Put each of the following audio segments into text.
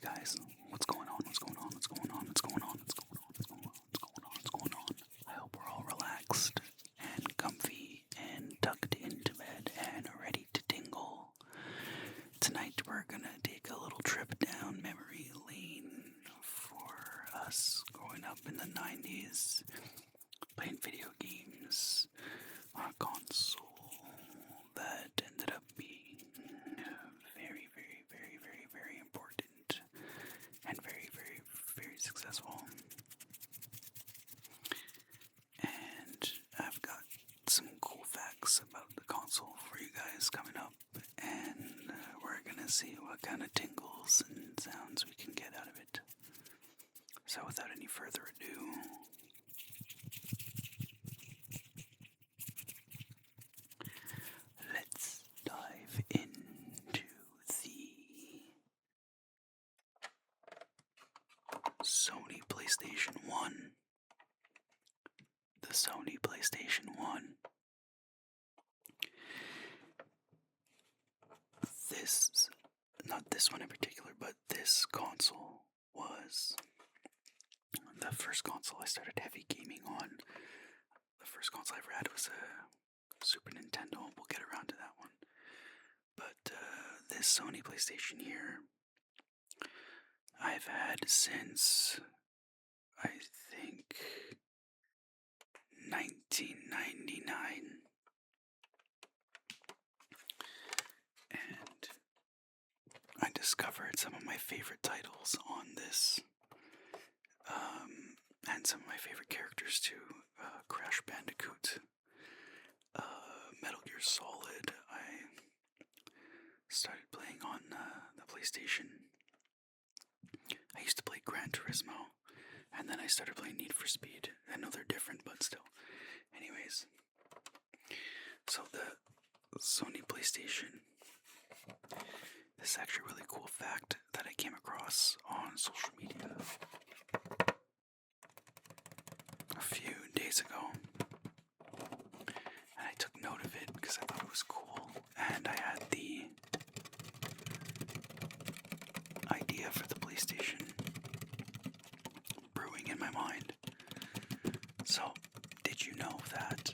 guys, what's going on? What's going on? What's going on? What's going on? What's going on? What's going on? What's going on? What's going on? I hope we're all relaxed and comfy and tucked into bed and ready to tingle. Tonight we're gonna take a little trip down memory lane for us growing up in the 90s, playing video games on a console that ended up being very, very, very, very, very important and very, very, very successful. And I've got some cool facts about the console for you guys coming up, and we're gonna see what kind of tingles and sounds we can get out of it. So without any further ado, let's dive into the Sony PlayStation 1. The Sony PlayStation 1. Not this one in particular, but this console was the first console I started heavy gaming on. The first console I ever had was a Super Nintendo. We'll get around to that one. But this Sony PlayStation here, I've had since, I think, 1999. And I discovered some of my favorite titles on this, and some of my favorite characters too. Crash Bandicoot, Metal Gear Solid. I started playing on the PlayStation. I used to play Gran Turismo, and then I started playing Need for Speed. I know they're different, but still. Anyways, so the Sony PlayStation. This is actually a really cool fact that I came across on social media a few days ago. And I took note of it because I thought it was cool. And I had the idea for the PlayStation brewing in my mind. So, did you know that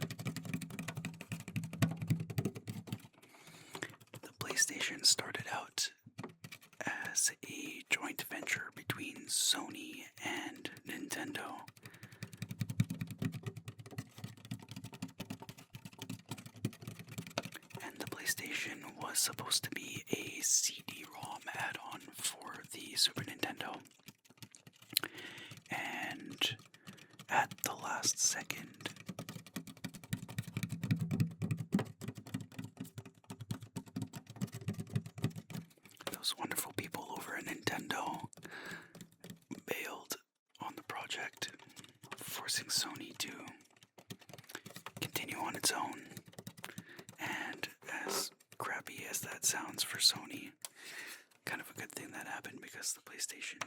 the PlayStation started out as a joint venture between Sony and Nintendo? And the PlayStation was supposed to be a CD-ROM add-on for the Super Nintendo. And at the last second, those wonderful people over at Nintendo bailed on the project, forcing Sony to continue on its own. And as crappy as that sounds for Sony, kind of a good thing that happened, because the PlayStation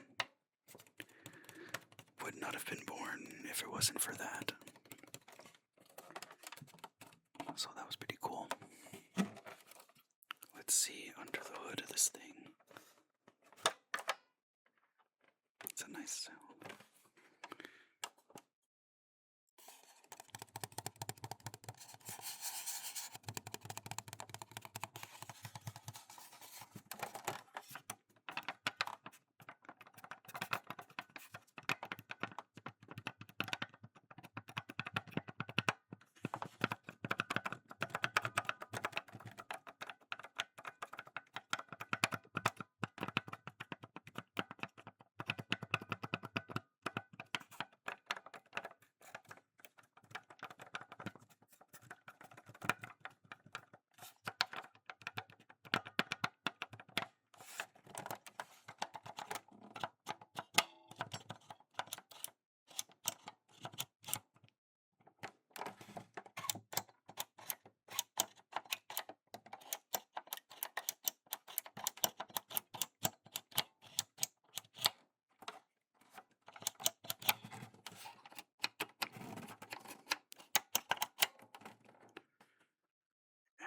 would not have been born if it wasn't for that. So that was pretty cool. Let's see under the hood of this thing. It's a nice sound.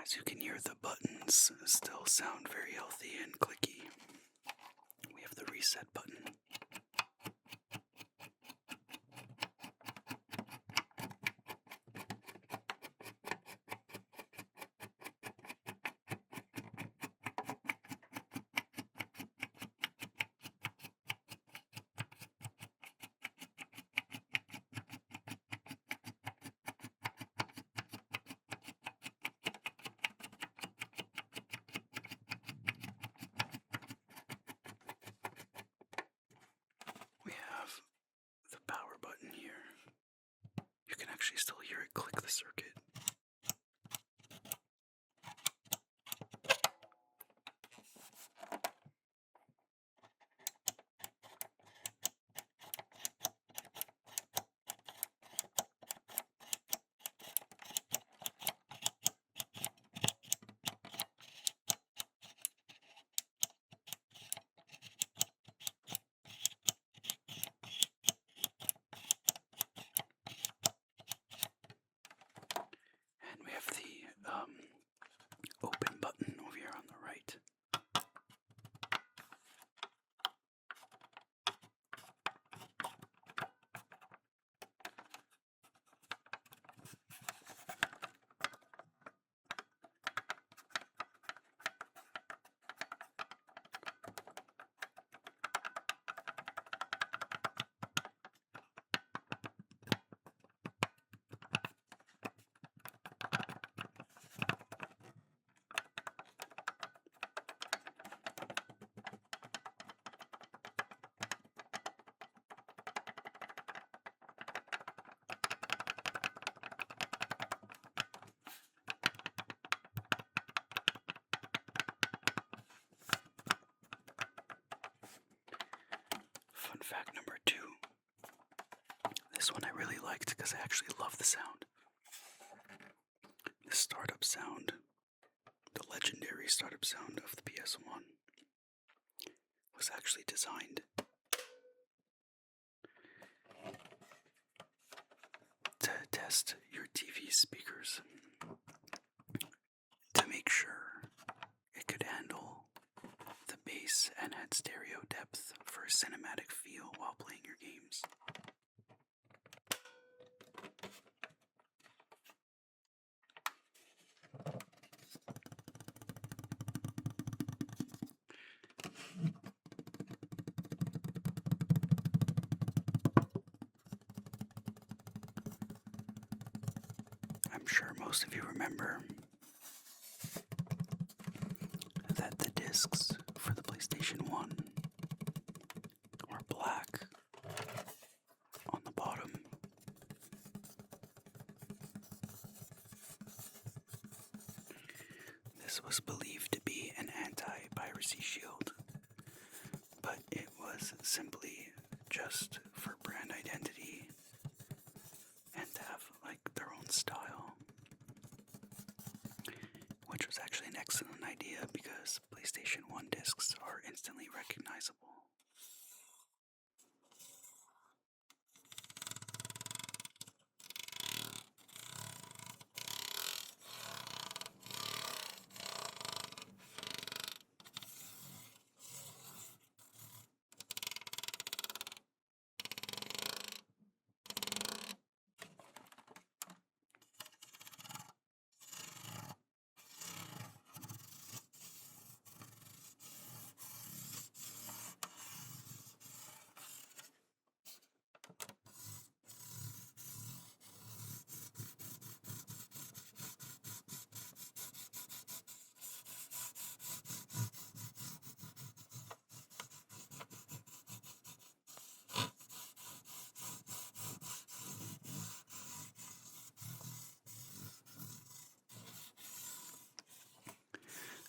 As you can hear, the buttons still sound very healthy and clicky. We have the reset button. We have the power button here. You can actually still hear it click the circuit. And we have the open button over here on the right. Fun fact number 2. This one I really liked because I actually love the sound. The startup sound, the legendary startup sound of the PS1, was actually designed to test your TV speakers to make sure it could handle the bass and had stereo depth for a cinematic feel while playing your games. I'm sure most of you remember that the discs for the PlayStation 1 were black on the bottom. This was believed to be an anti-piracy shield, but it was simply just for brand identity and to have like their own style, which was actually an excellent idea because PlayStation 1 discs are instantly recognizable.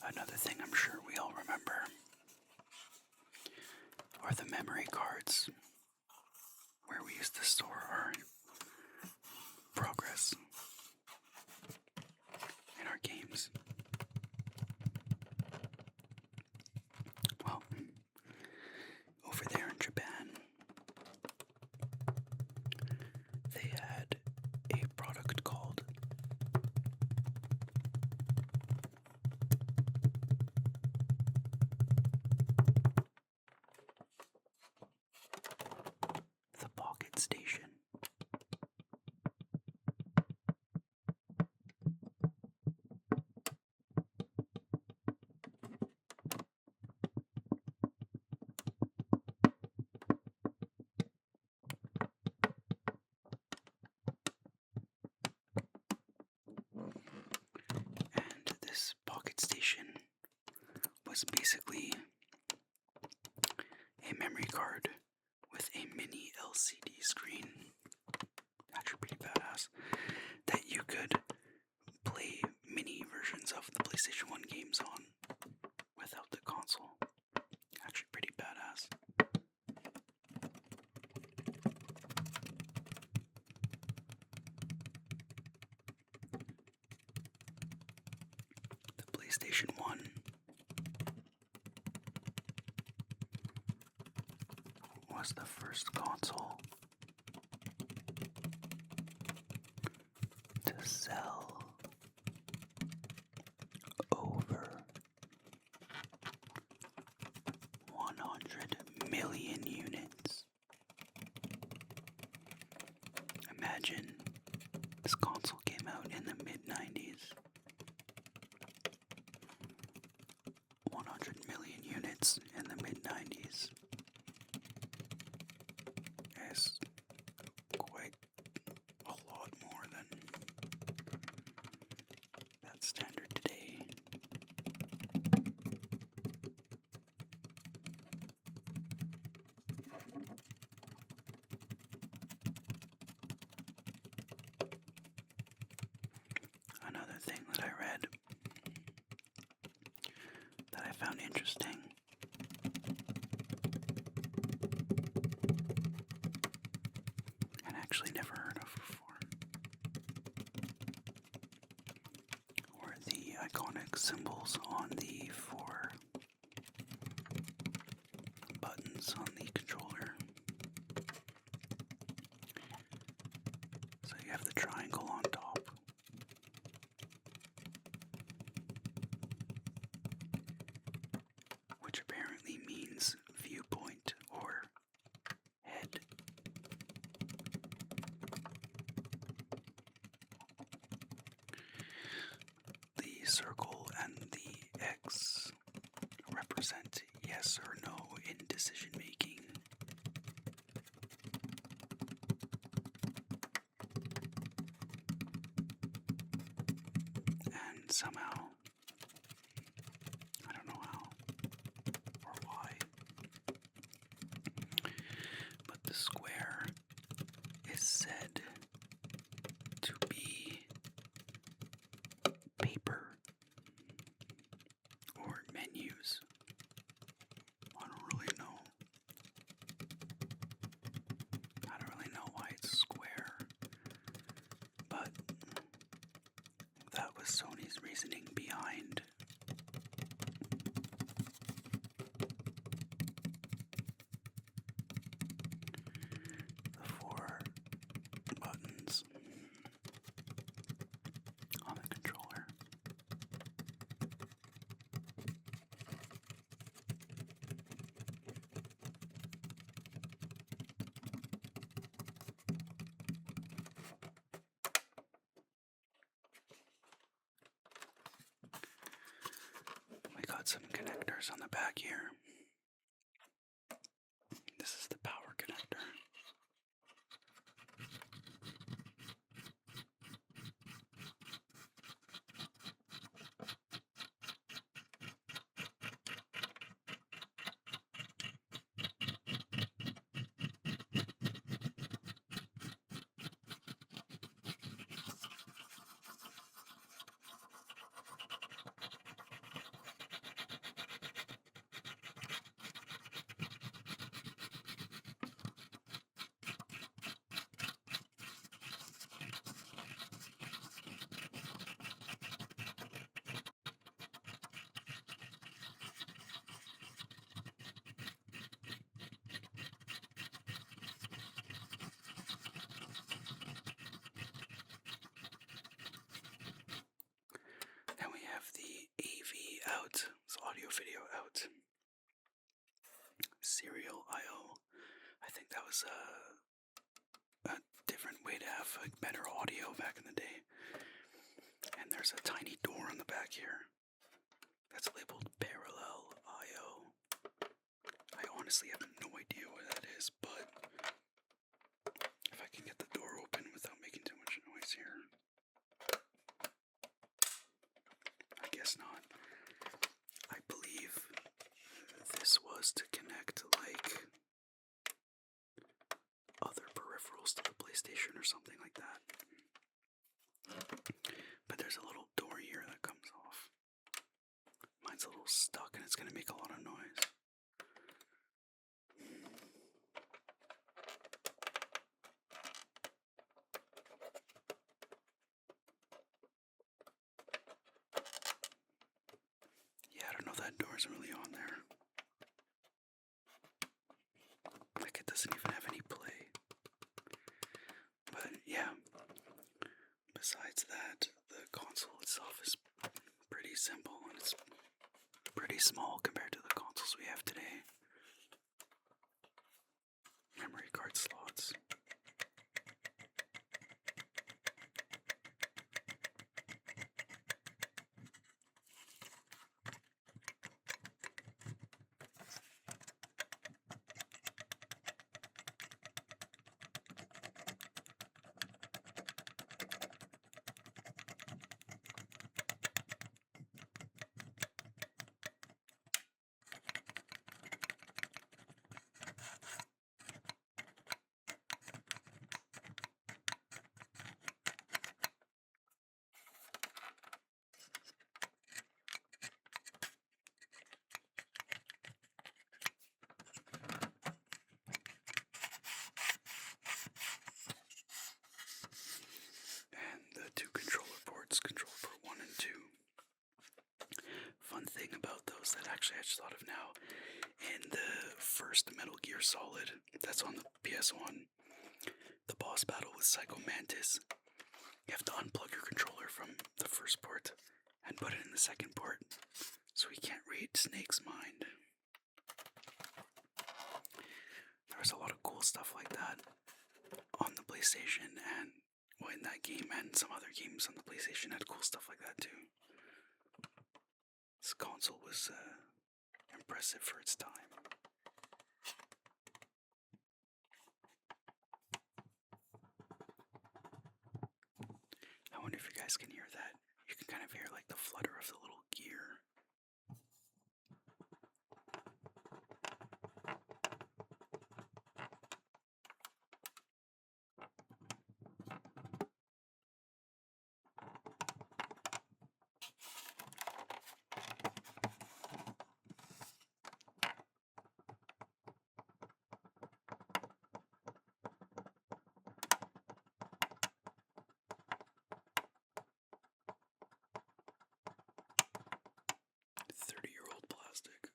Another thing I'm sure we all remember are the memory cards, where we used to store our progress in our games. Well, over there in Japan, they had a product called pocket station. And this pocket station was basically a memory card with a mini LCD screen, actually pretty badass, that you could play mini versions of the PlayStation 1 games on without the console. Actually pretty badass. The PlayStation 1 was the first console to sell over 100 million units. Imagine this console came out in the mid-90s. 100 million units in the mid-90s is quite a lot more than that's standard today. Another thing that I read that I found interesting and actually never heard of before were the iconic symbols on the 4 buttons on the controller. So you have the triangle on top, which apparently means viewpoint or head. The circle and the X represent yes or no in decision making. And somehow, I don't know how or why, but the square is said to be paper or menus. I don't really know. I don't really know why it's square, but that was Sony's reasoning behind the 4 buttons on the controller. We got some connectors on the back here. This is the power connector. Then we have the AV out, it's audio video out. Serial I/O. I think that was like better audio back in the day. And there's a tiny door on the back here that's labeled parallel IO. I honestly have no idea what that is, but if I can get the door open without making too much noise here. I guess not. I believe this was to connect like other peripherals to the PlayStation or something like that. But there's a little door here that comes off. Mine's a little stuck and it's going to make a lot of noise. Yeah, I don't know, that door isn't really on there. Like it doesn't even have any play. But yeah, besides that, the console itself is pretty simple and it's pretty small compared to the consoles we have today. Memory card slots. Two controller ports, controller port 1 and 2. Fun thing about those that actually I just thought of now, in the first Metal Gear Solid, that's on the PS1, the boss battle with Psycho Mantis, you have to unplug your controller from the first port and put it in the second port, so he can't read Snake's mind. There was a lot of cool stuff like that on the PlayStation, and in that game and some other games on the PlayStation had cool stuff like that too. This console was impressive for its time. I wonder if you guys can hear that. You can kind of hear like the flutter of the little gear. Plastic.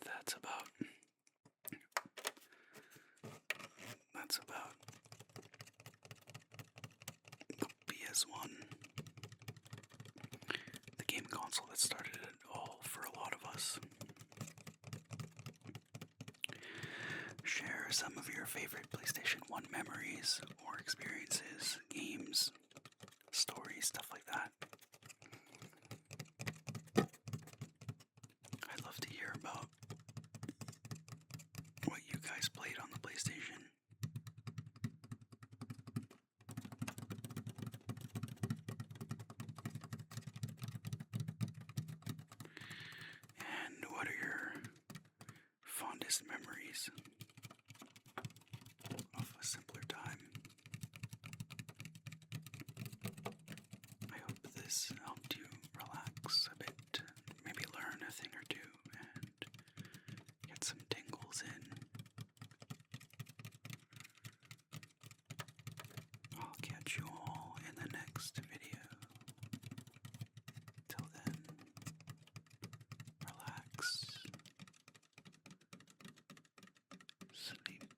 That's about the PS1, the game console that started it all for a lot of us. Share some of your favorite PlayStation 1 memories or experiences, games, stories, stuff like that. I'd love to hear about what you guys played on the PlayStation. And what are your fondest memories of a simpler time? this helped you relax a bit, maybe learn a thing or two, and get some tingles in. I'll catch you all in the next video. Till then, relax, sleep